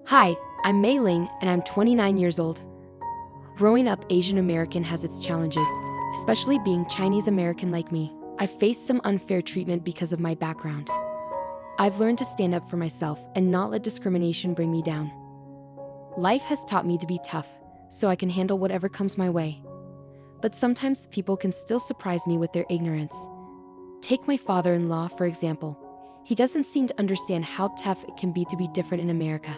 Hi, I'm Mei Ling, and I'm 29 years old. Growing up Asian American has its challenges, especially being Chinese American like me. I've faced some unfair treatment because of my background. I've learned to stand up for myself and not let discrimination bring me down. Life has taught me to be tough, so I can handle whatever comes my way. But sometimes people can still surprise me with their ignorance. Take my father-in-law, for example. He doesn't seem to understand how tough it can be to be different in America.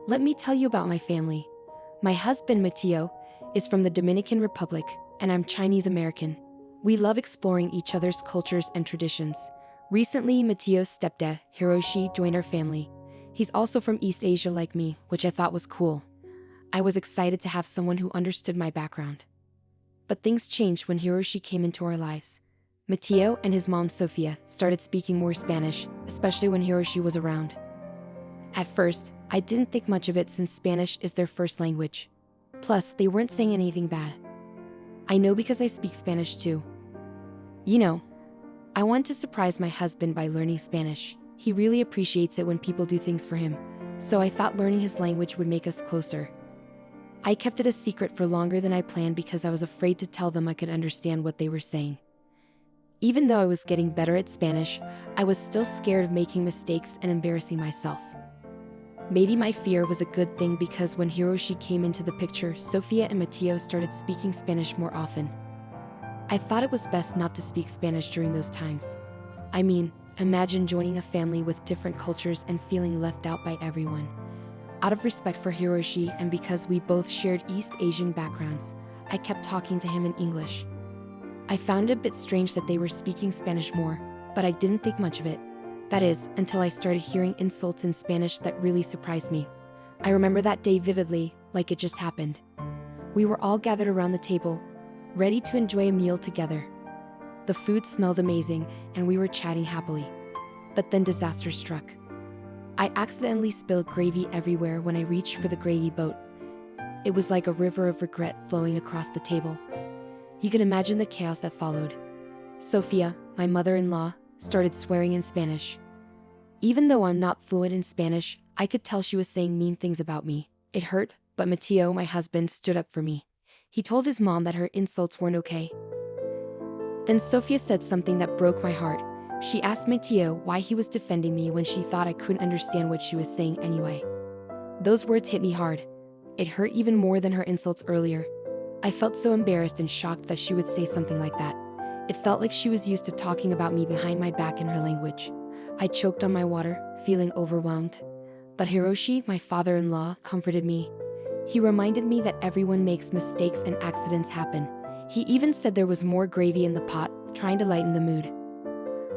Let me tell you about my family. My husband, Mateo, is from the Dominican Republic, and I'm Chinese American. We love exploring each other's cultures and traditions. Recently, Mateo's stepdad, Hiroshi, joined our family. He's also from East Asia like me, which I thought was cool. I was excited to have someone who understood my background. But things changed when Hiroshi came into our lives. Mateo and his mom, Sofia, started speaking more Spanish, especially when Hiroshi was around. At first, I didn't think much of it since Spanish is their first language. Plus, they weren't saying anything bad. I know because I speak Spanish too. I want to surprise my husband by learning Spanish. He really appreciates it when people do things for him, so I thought learning his language would make us closer. I kept it a secret for longer than I planned because I was afraid to tell them I could understand what they were saying. Even though I was getting better at Spanish, I was still scared of making mistakes and embarrassing myself. Maybe my fear was a good thing because when Hiroshi came into the picture, Sofia and Mateo started speaking Spanish more often. I thought it was best not to speak Spanish during those times. Imagine joining a family with different cultures and feeling left out by everyone. Out of respect for Hiroshi and because we both shared East Asian backgrounds, I kept talking to him in English. I found it a bit strange that they were speaking Spanish more, but I didn't think much of it. That is, until I started hearing insults in Spanish that really surprised me. I remember that day vividly, like it just happened. We were all gathered around the table, ready to enjoy a meal together. The food smelled amazing, and we were chatting happily. But then disaster struck. I accidentally spilled gravy everywhere when I reached for the gravy boat. It was like a river of regret flowing across the table. You can imagine the chaos that followed. Sofia, my mother-in-law, started swearing in Spanish. Even though I'm not fluent in Spanish, I could tell she was saying mean things about me. It hurt, but Mateo, my husband, stood up for me. He told his mom that her insults weren't okay. Then Sofia said something that broke my heart. She asked Mateo why he was defending me when she thought I couldn't understand what she was saying anyway. Those words hit me hard. It hurt even more than her insults earlier. I felt so embarrassed and shocked that she would say something like that. It felt like she was used to talking about me behind my back in her language. I choked on my water, feeling overwhelmed. But Hiroshi, my father-in-law, comforted me. He reminded me that everyone makes mistakes and accidents happen. He even said there was more gravy in the pot, trying to lighten the mood.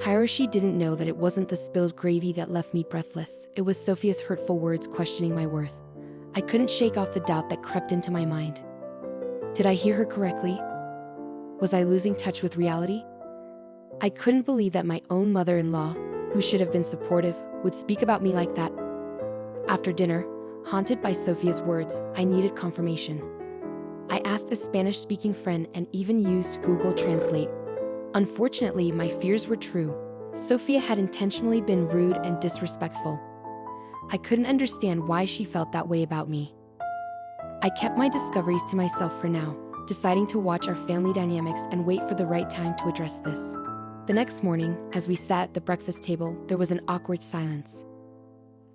Hiroshi didn't know that it wasn't the spilled gravy that left me breathless. It was Sofia's hurtful words questioning my worth. I couldn't shake off the doubt that crept into my mind. Did I hear her correctly? Was I losing touch with reality? I couldn't believe that my own mother-in-law, who should have been supportive, would speak about me like that. After dinner, haunted by Sofia's words, I needed confirmation. I asked a Spanish-speaking friend and even used Google Translate. Unfortunately, my fears were true. Sofia had intentionally been rude and disrespectful. I couldn't understand why she felt that way about me. I kept my discoveries to myself for now, deciding to watch our family dynamics and wait for the right time to address this. The next morning, as we sat at the breakfast table, there was an awkward silence.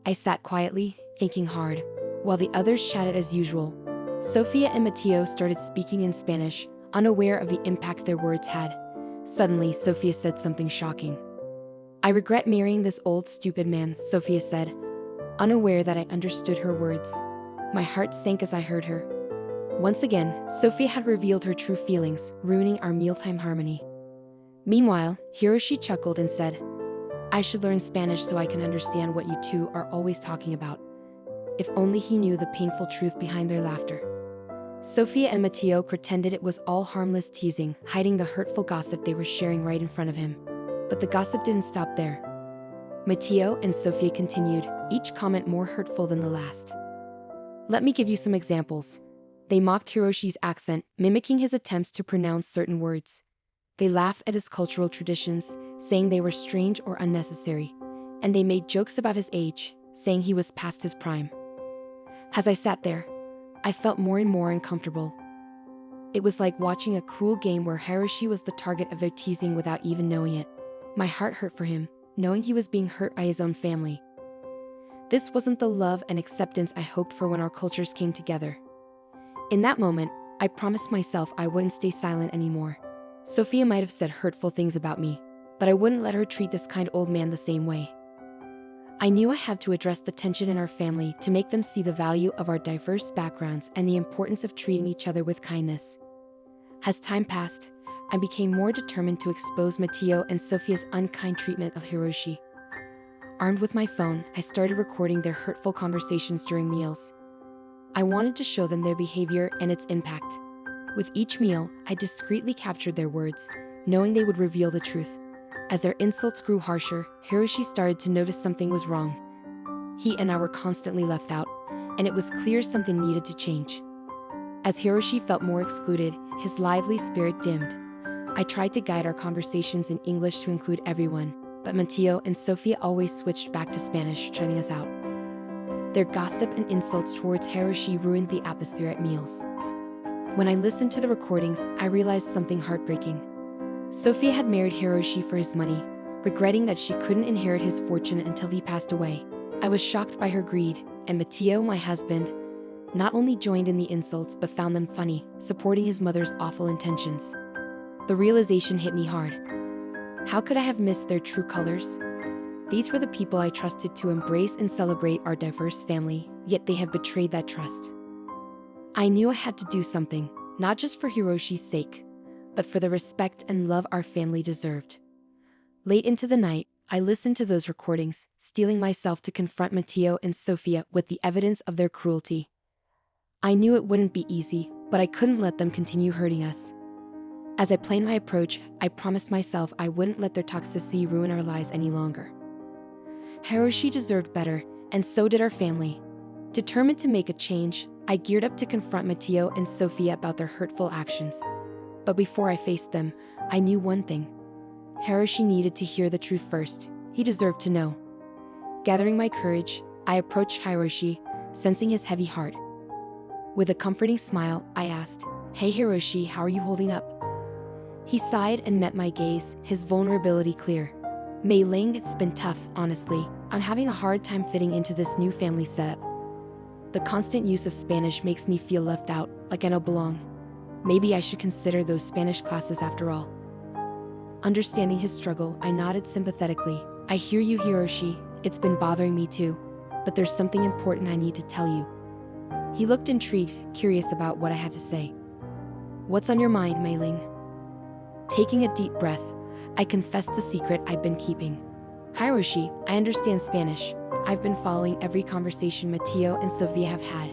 I sat quietly, thinking hard, while the others chatted as usual. Sofia and Mateo started speaking in Spanish, unaware of the impact their words had. Suddenly, Sofia said something shocking. "I regret marrying this old, stupid man," Sofia said, unaware that I understood her words. My heart sank as I heard her. Once again, Sofia had revealed her true feelings, ruining our mealtime harmony. Meanwhile, Hiroshi chuckled and said, "I should learn Spanish so I can understand what you two are always talking about." If only he knew the painful truth behind their laughter. Sofia and Mateo pretended it was all harmless teasing, hiding the hurtful gossip they were sharing right in front of him. But the gossip didn't stop there. Mateo and Sofia continued, each comment more hurtful than the last. Let me give you some examples. They mocked Hiroshi's accent, mimicking his attempts to pronounce certain words. They laughed at his cultural traditions, saying they were strange or unnecessary. And they made jokes about his age, saying he was past his prime. As I sat there, I felt more and more uncomfortable. It was like watching a cruel game where Hiroshi was the target of their teasing without even knowing it. My heart hurt for him, knowing he was being hurt by his own family. This wasn't the love and acceptance I hoped for when our cultures came together. In that moment, I promised myself I wouldn't stay silent anymore. Sophia might have said hurtful things about me, but I wouldn't let her treat this kind old man the same way. I knew I had to address the tension in our family to make them see the value of our diverse backgrounds and the importance of treating each other with kindness. As time passed, I became more determined to expose Mateo and Sophia's unkind treatment of Hiroshi. Armed with my phone, I started recording their hurtful conversations during meals. I wanted to show them their behavior and its impact. With each meal, I discreetly captured their words, knowing they would reveal the truth. As their insults grew harsher, Hiroshi started to notice something was wrong. He and I were constantly left out, and it was clear something needed to change. As Hiroshi felt more excluded, his lively spirit dimmed. I tried to guide our conversations in English to include everyone, but Mateo and Sofia always switched back to Spanish, shutting us out. Their gossip and insults towards Hiroshi ruined the atmosphere at meals. When I listened to the recordings, I realized something heartbreaking. Sofia had married Hiroshi for his money, regretting that she couldn't inherit his fortune until he passed away. I was shocked by her greed, and Mateo, my husband, not only joined in the insults but found them funny, supporting his mother's awful intentions. The realization hit me hard. How could I have missed their true colors? These were the people I trusted to embrace and celebrate our diverse family, yet they had betrayed that trust. I knew I had to do something, not just for Hiroshi's sake, but for the respect and love our family deserved. Late into the night, I listened to those recordings, steeling myself to confront Mateo and Sofia with the evidence of their cruelty. I knew it wouldn't be easy, but I couldn't let them continue hurting us. As I planned my approach, I promised myself I wouldn't let their toxicity ruin our lives any longer. Hiroshi deserved better, and so did our family. Determined to make a change, I geared up to confront Mateo and Sofia about their hurtful actions. But before I faced them, I knew one thing. Hiroshi needed to hear the truth first. He deserved to know. Gathering my courage, I approached Hiroshi, sensing his heavy heart. With a comforting smile, I asked, "Hey Hiroshi, how are you holding up?" He sighed and met my gaze, his vulnerability clear. "Mei Ling, it's been tough, honestly. I'm having a hard time fitting into this new family setup. The constant use of Spanish makes me feel left out, like I don't belong. Maybe I should consider those Spanish classes after all." Understanding his struggle, I nodded sympathetically. "I hear you, Hiroshi. It's been bothering me too. But there's something important I need to tell you." He looked intrigued, curious about what I had to say. "What's on your mind, Mei Ling?" Taking a deep breath, I confessed the secret I'd been keeping. "Hiroshi, I understand Spanish. I've been following every conversation Mateo and Sofia have had.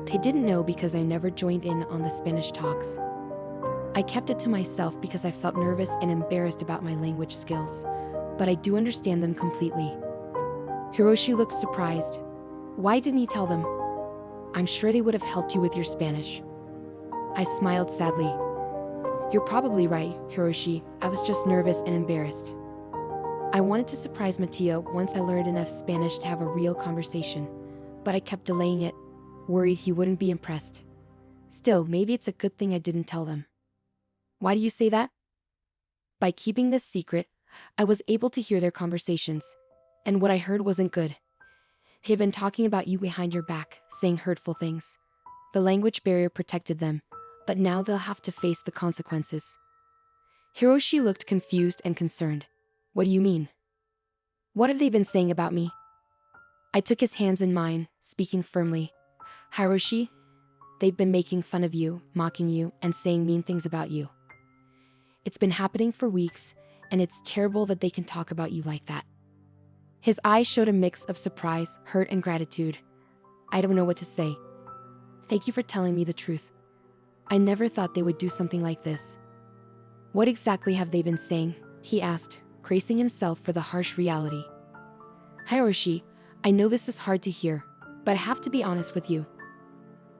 They didn't know because I never joined in on the Spanish talks. I kept it to myself because I felt nervous and embarrassed about my language skills, but I do understand them completely." Hiroshi looked surprised. "Why didn't he tell them? I'm sure they would have helped you with your Spanish." I smiled sadly. "You're probably right, Hiroshi. I was just nervous and embarrassed. I wanted to surprise Mateo once I learned enough Spanish to have a real conversation, but I kept delaying it, worried he wouldn't be impressed. Still, maybe it's a good thing I didn't tell them." "Why do you say that?" "By keeping this secret, I was able to hear their conversations, and what I heard wasn't good. They had been talking about you behind your back, saying hurtful things. The language barrier protected them, but now they'll have to face the consequences." Hiroshi looked confused and concerned. "What do you mean? What have they been saying about me?" I took his hands in mine, speaking firmly. "Hiroshi, they've been making fun of you, mocking you, and saying mean things about you. It's been happening for weeks, and it's terrible that they can talk about you like that." His eyes showed a mix of surprise, hurt, and gratitude. I don't know what to say. "Thank you for telling me the truth. I never thought they would do something like this." "What exactly have they been saying?" he asked, bracing himself for the harsh reality. "Hiroshi, I know this is hard to hear, but I have to be honest with you.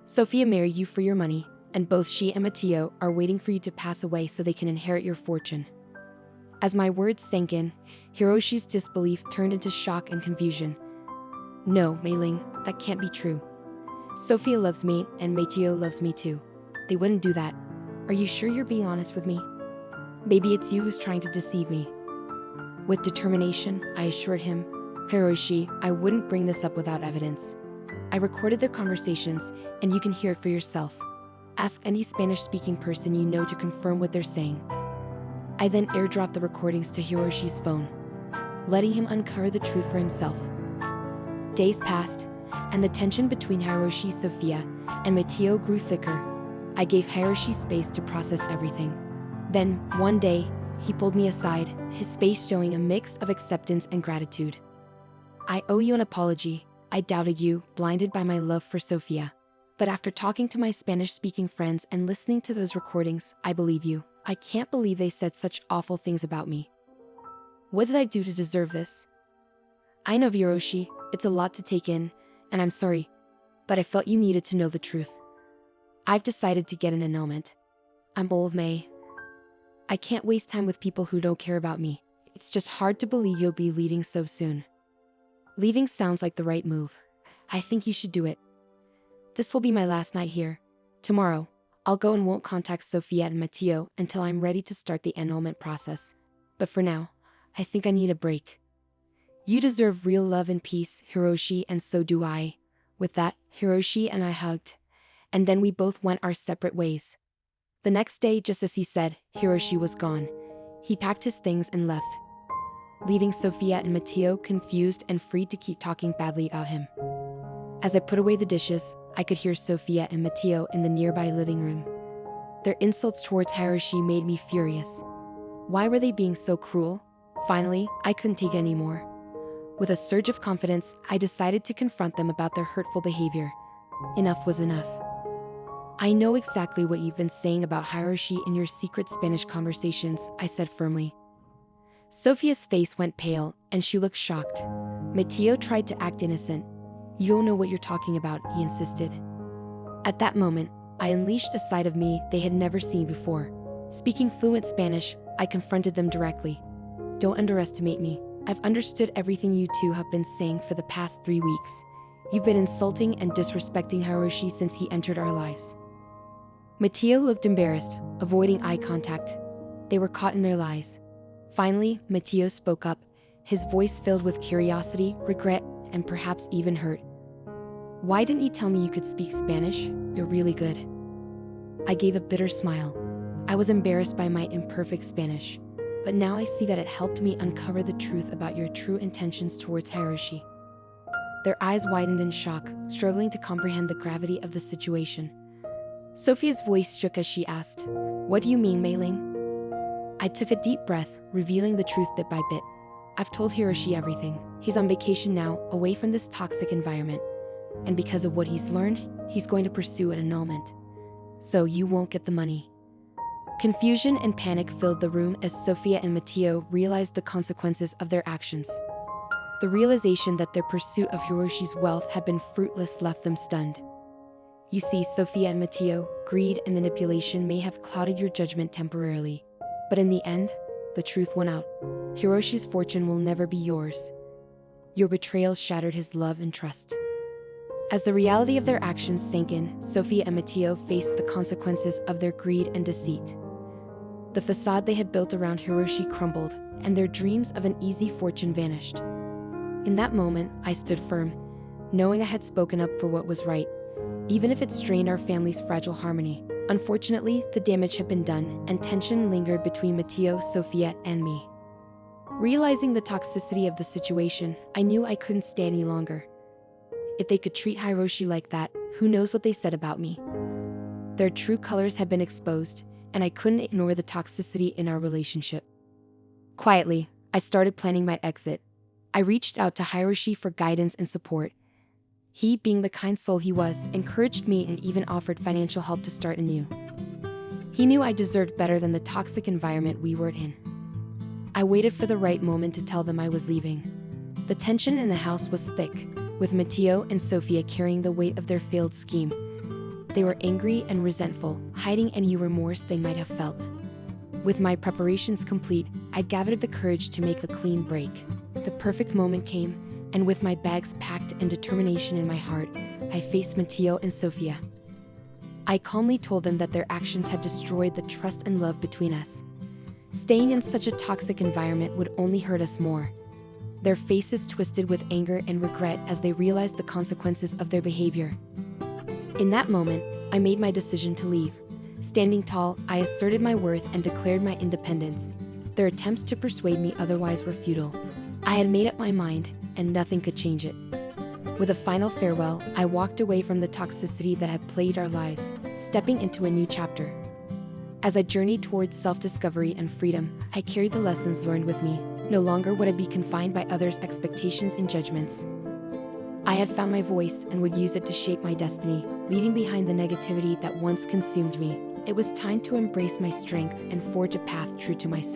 Sofia married you for your money, and both she and Mateo are waiting for you to pass away so they can inherit your fortune." As my words sank in, Hiroshi's disbelief turned into shock and confusion. "No, Mei Ling, that can't be true. Sophia loves me and Mateo loves me too. They wouldn't do that. Are you sure you're being honest with me? Maybe it's you who's trying to deceive me. With determination, I assured him, Hiroshi, I wouldn't bring this up without evidence. I recorded their conversations, and you can hear it for yourself. Ask any Spanish-speaking person you know to confirm what they're saying. I then airdropped the recordings to Hiroshi's phone, letting him uncover the truth for himself. Days passed, and the tension between Hiroshi, Sophia, and Mateo grew thicker. I gave Hiroshi space to process everything. Then, one day, he pulled me aside, his face showing a mix of acceptance and gratitude. I owe you an apology. I doubted you, blinded by my love for Sophia. But after talking to my Spanish-speaking friends and listening to those recordings, I believe you. I can't believe they said such awful things about me. What did I do to deserve this? I know, Hiroshi, it's a lot to take in, and I'm sorry, but I felt you needed to know the truth. I've decided to get an annulment. I'm old, May. I can't waste time with people who don't care about me. It's just hard to believe you'll be leaving so soon. Leaving sounds like the right move. I think you should do it. This will be my last night here. Tomorrow, I'll go and won't contact Sophia and Mateo until I'm ready to start the annulment process. But for now, I think I need a break. You deserve real love and peace, Hiroshi, and so do I. With that, Hiroshi and I hugged, and then we both went our separate ways. The next day, just as he said, Hiroshi was gone. He packed his things and left, leaving Sophia and Mateo confused and free to keep talking badly about him. As I put away the dishes, I could hear Sophia and Mateo in the nearby living room. Their insults towards Hiroshi made me furious. Why were they being so cruel? Finally, I couldn't take it anymore. With a surge of confidence, I decided to confront them about their hurtful behavior. Enough was enough. I know exactly what you've been saying about Hiroshi in your secret Spanish conversations, I said firmly. Sophia's face went pale, and she looked shocked. Mateo tried to act innocent. You don't know what you're talking about, he insisted. At that moment, I unleashed a side of me they had never seen before. Speaking fluent Spanish, I confronted them directly. Don't underestimate me. I've understood everything you two have been saying for the past 3 weeks. You've been insulting and disrespecting Hiroshi since he entered our lives. Mateo looked embarrassed, avoiding eye contact. They were caught in their lies. Finally, Mateo spoke up, his voice filled with curiosity, regret, and perhaps even hurt. Why didn't you tell me you could speak Spanish? You're really good. I gave a bitter smile. I was embarrassed by my imperfect Spanish, but now I see that it helped me uncover the truth about your true intentions towards Hiroshi. Their eyes widened in shock, struggling to comprehend the gravity of the situation. Sophia's voice shook as she asked, What do you mean, Mei-ling? I took a deep breath, revealing the truth bit by bit. I've told Hiroshi everything. He's on vacation now, away from this toxic environment. And because of what he's learned, he's going to pursue an annulment. So you won't get the money. Confusion and panic filled the room as Sophia and Mateo realized the consequences of their actions. The realization that their pursuit of Hiroshi's wealth had been fruitless left them stunned. You see, Sophia and Mateo, greed and manipulation may have clouded your judgment temporarily. But in the end, the truth won out. Hiroshi's fortune will never be yours. Your betrayal shattered his love and trust. As the reality of their actions sank in, Sophia and Mateo faced the consequences of their greed and deceit. The facade they had built around Hiroshi crumbled, and their dreams of an easy fortune vanished. In that moment, I stood firm, knowing I had spoken up for what was right, even if it strained our family's fragile harmony. Unfortunately, the damage had been done, and tension lingered between Mateo, Sophia, and me. Realizing the toxicity of the situation, I knew I couldn't stay any longer. If they could treat Hiroshi like that, who knows what they said about me? Their true colors had been exposed, and I couldn't ignore the toxicity in our relationship. Quietly, I started planning my exit. I reached out to Hiroshi for guidance and support. He, being the kind soul he was, encouraged me and even offered financial help to start anew. He knew I deserved better than the toxic environment we were in. I waited for the right moment to tell them I was leaving. The tension in the house was thick, with Mateo and Sophia carrying the weight of their failed scheme. They were angry and resentful, hiding any remorse they might have felt. With my preparations complete, I gathered the courage to make a clean break. The perfect moment came, and with my bags packed and determination in my heart, I faced Mateo and Sofia. I calmly told them that their actions had destroyed the trust and love between us. Staying in such a toxic environment would only hurt us more. Their faces twisted with anger and regret as they realized the consequences of their behavior. In that moment, I made my decision to leave. Standing tall, I asserted my worth and declared my independence. Their attempts to persuade me otherwise were futile. I had made up my mind, and nothing could change it. With a final farewell, I walked away from the toxicity that had plagued our lives, stepping into a new chapter. As I journeyed towards self-discovery and freedom, I carried the lessons learned with me. No longer would I be confined by others' expectations and judgments. I had found my voice and would use it to shape my destiny, leaving behind the negativity that once consumed me. It was time to embrace my strength and forge a path true to myself.